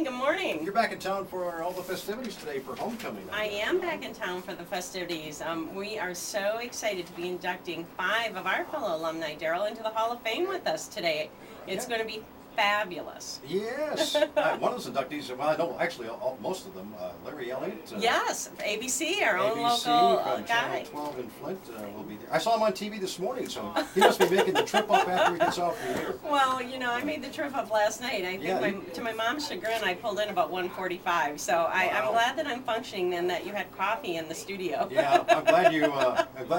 morning, good morning. You're back in town for all the festivities today for homecoming. I am back in town for the festivities. We are so excited to be inducting 5 of our fellow alumni, Darrel, into the Hall of Fame with us today. It's going to be fabulous. Yes. One of those inductees, well, I know actually most of them, Larry Elliott. Yes, ABC, our own ABC local from guy. Channel 12 in Flint will be there. I saw him on TV this morning, so he must be making the trip up after he gets off the air. Well, you know, I made the trip up last night. I think to my mom's chagrin, I pulled in about 1:45. So I'm glad that I'm functioning and that you had coffee in the studio. Yeah, I'm glad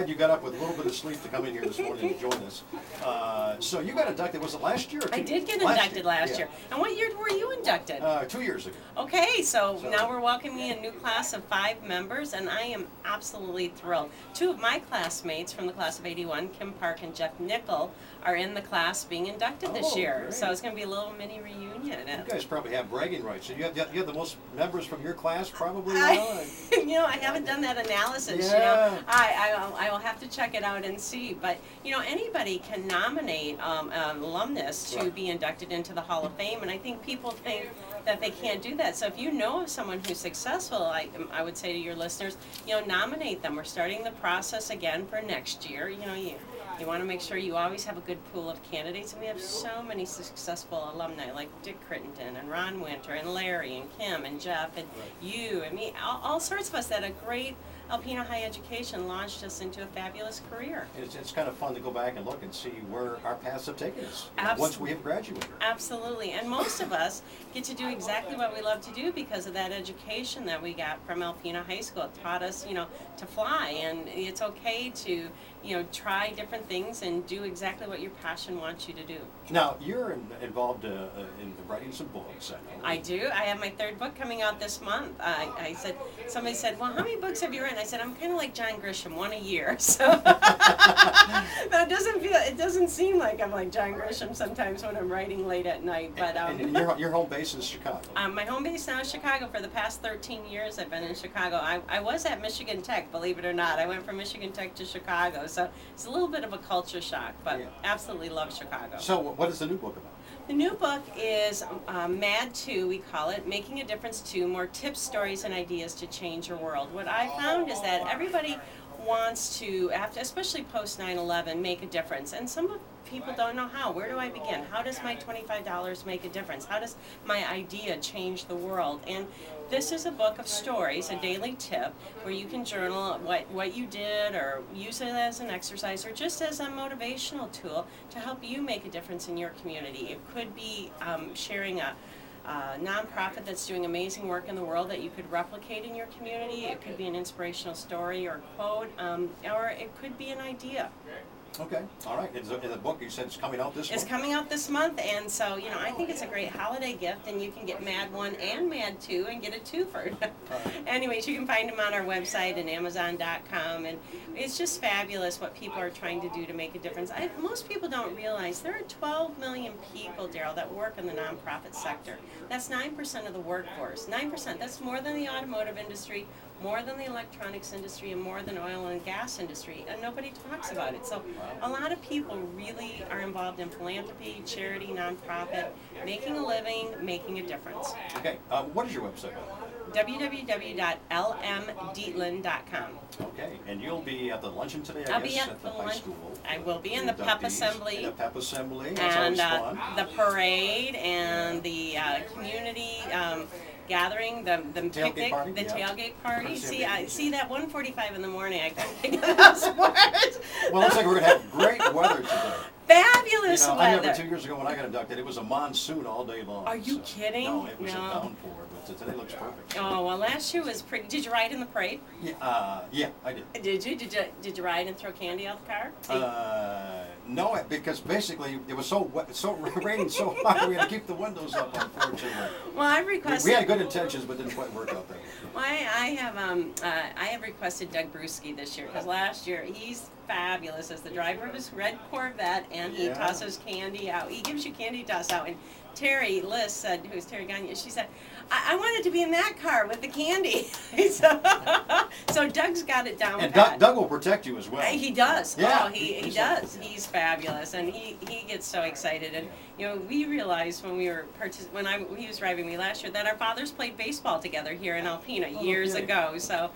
you got up with a little bit of sleep to come in here this morning and join us. So you got inducted, was it last year? Or I did get inducted last year. And what year were you inducted? 2 years ago. Okay, so now we're welcoming a new class of 5 members, and I am absolutely thrilled. 2 of my classmates from the class of '81, Kim Park and Jeff Nickel, are in the class being inducted this year. Great. So it's going to be a little mini reunion. You guys probably have bragging rights. So you have the most members from your class, probably. You know, I haven't done that analysis. Yeah. You know, I will have to check it out and see. But you know, anybody can nominate an alumnus to be inducted into the Hall of Fame, and I think people think that they can't do that. So if you know of someone who's successful, I would say to your listeners, you know, nominate them. We're starting the process again for next year. You know, you want to make sure you always have a good pool of candidates, and we have so many successful alumni like Dick Crittenden and Ron Winter and Larry and Kim and Jeff and you and me, all sorts of us that a great Alpena higher education launched us into a fabulous career. It's kind of fun to go back and look and see where our paths have taken us once we have graduated. Absolutely, and most of us get to do exactly what we love to do because of that education that we got from Alpena High School. It taught us, you know, to fly, and it's okay to, you know, try different things and do exactly what your passion wants you to do. Now, you're involved in writing some books, I know. I do. I have my 3rd book coming out this month. Somebody said, well, how many books have you written? I said, I'm kind of like John Grisham, 1 a year. So that it doesn't seem like I'm like John Grisham sometimes when I'm writing late at night. But and your home base is Chicago. My home base now is Chicago. For the past 13 years, I've been in Chicago. I was at Michigan Tech, believe it or not. I went from Michigan Tech to Chicago, so it's a little bit of a culture shock, but absolutely love Chicago. So what is the new book about? The new book is MAD 2, we call it, Making a Difference 2, More Tips, Stories, and Ideas to Change Your World. What I found is that everybody wants to, especially post 9/11, make a difference. And some people don't know how. Where do I begin? How does my $25 make a difference? How does my idea change the world? And this is a book of stories, a daily tip, where you can journal what you did or use it as an exercise or just as a motivational tool to help you make a difference in your community. It could be sharing a nonprofit that's doing amazing work in the world that you could replicate in your community. It could be an inspirational story or quote, or it could be an idea. Okay, all right. In the book, you said it's coming out this month? It's coming out this month, and so, you know, I think it's a great holiday gift, and you can get MAD 1 and MAD 2 and get a twofer. Anyways, you can find them on our website and Amazon.com, and it's just fabulous what people are trying to do to make a difference. Most people don't realize there are 12 million people, Darrel, that work in the nonprofit sector. That's 9% of the workforce. 9%, that's more than the automotive industry, more than the electronics industry, and more than oil and gas industry, and nobody talks about it. So a lot of people really are involved in philanthropy, charity, nonprofit, making a living, making a difference. Okay, what is your website? www.lmdietlin.com. Okay, and you'll be at the luncheon today, I'll be at the high school. I will be in the pep assembly. The pep assembly, and that's always fun. The parade and the community gathering, the picnic, the tailgate party. I see that 1:45 in the morning. I couldn't think of those words. Well, it looks like we're going to have great weather today. Fabulous weather. I remember 2 years ago when I got inducted, it was a monsoon all day long. Are you kidding? No, it was a downpour, but today looks perfect. Oh, well, last year was pretty. Did you ride in the parade? Yeah, I did. Did you? Did you ride and throw candy out the car? No, because basically it was so wet, raining so hard, we had to keep the windows up, unfortunately. Well, I've requested. We had good intentions, but didn't quite work out that way. Well, I have requested Doug Brewski this year because last year he's fabulous as the driver of his red Corvette, and he tosses candy out. He gives you candy toss out, and Terry Liz said, who's Terry Gagne, she said, I wanted to be in that car with the candy. So Doug's got it down And pat. Doug will protect you as well. He does. Yeah, Oh, he he's does. like- He's fabulous, and he gets so excited. And you know, we realized when we were he was driving me last year that our fathers played baseball together here in Alpena years okay. ago. So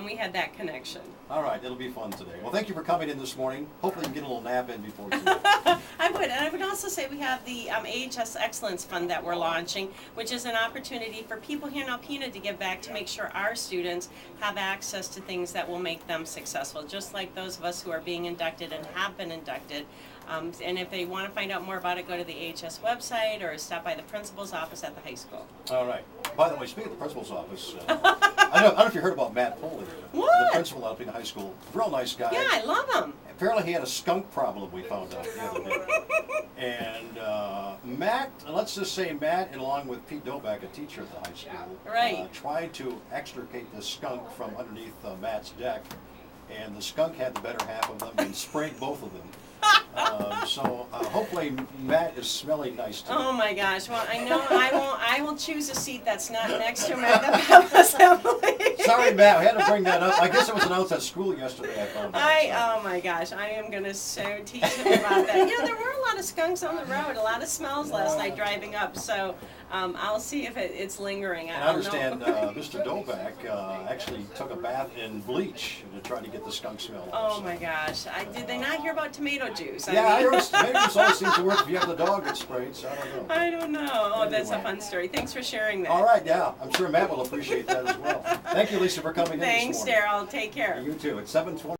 we had that connection. All right, it'll be fun today. Well, thank you for coming in this morning. Hopefully you can get a little nap in before 2. I would, and I would also say we have the AHS Excellence Fund that we're launching, which is an opportunity for people here in Alpena to give back to make sure our students have access to things that will make them successful, just like those of us who are being inducted and have been inducted. And if they want to find out more about it, go to the AHS website or stop by the principal's office at the high school. All right. By the way, speaking of the principal's office, I don't know if you heard about Matt Foley, What? the principal at Alpena High School. Real nice guy. Yeah, I love them. Apparently he had a skunk problem, we found out the other day. And Matt, let's just say Matt, along with Pete Doback, a teacher at the high school, Right. tried to extricate the skunk from underneath Matt's deck. And the skunk had the better half of them and sprayed both of them. So hopefully Matt is smelling nice too. Oh my gosh! Well, I know I will choose a seat that's not next to him at the Pep Assembly. Sorry, Matt, I had to bring that up. I guess it was announced at school yesterday. I found out. Oh my gosh! I am gonna so teach him about that. You know, there were a lot of skunks on the road, a lot of smells last night driving up. So I'll see if it's lingering. And I understand Mr. Doback actually took a bath in bleach to try to get the skunk smell off. Oh my gosh! Did they not hear about tomato juice? I heard tomato juice always seems to work if you have the dog get sprayed, so I don't know. I don't know. Oh, that's a Anyway. fun story. Thanks for sharing that. All right, yeah, I'm sure Matt will appreciate that as well. Thank you, Lisa, for coming in this Thanks, morning. Darrell. Take care. You too. It's 7:20.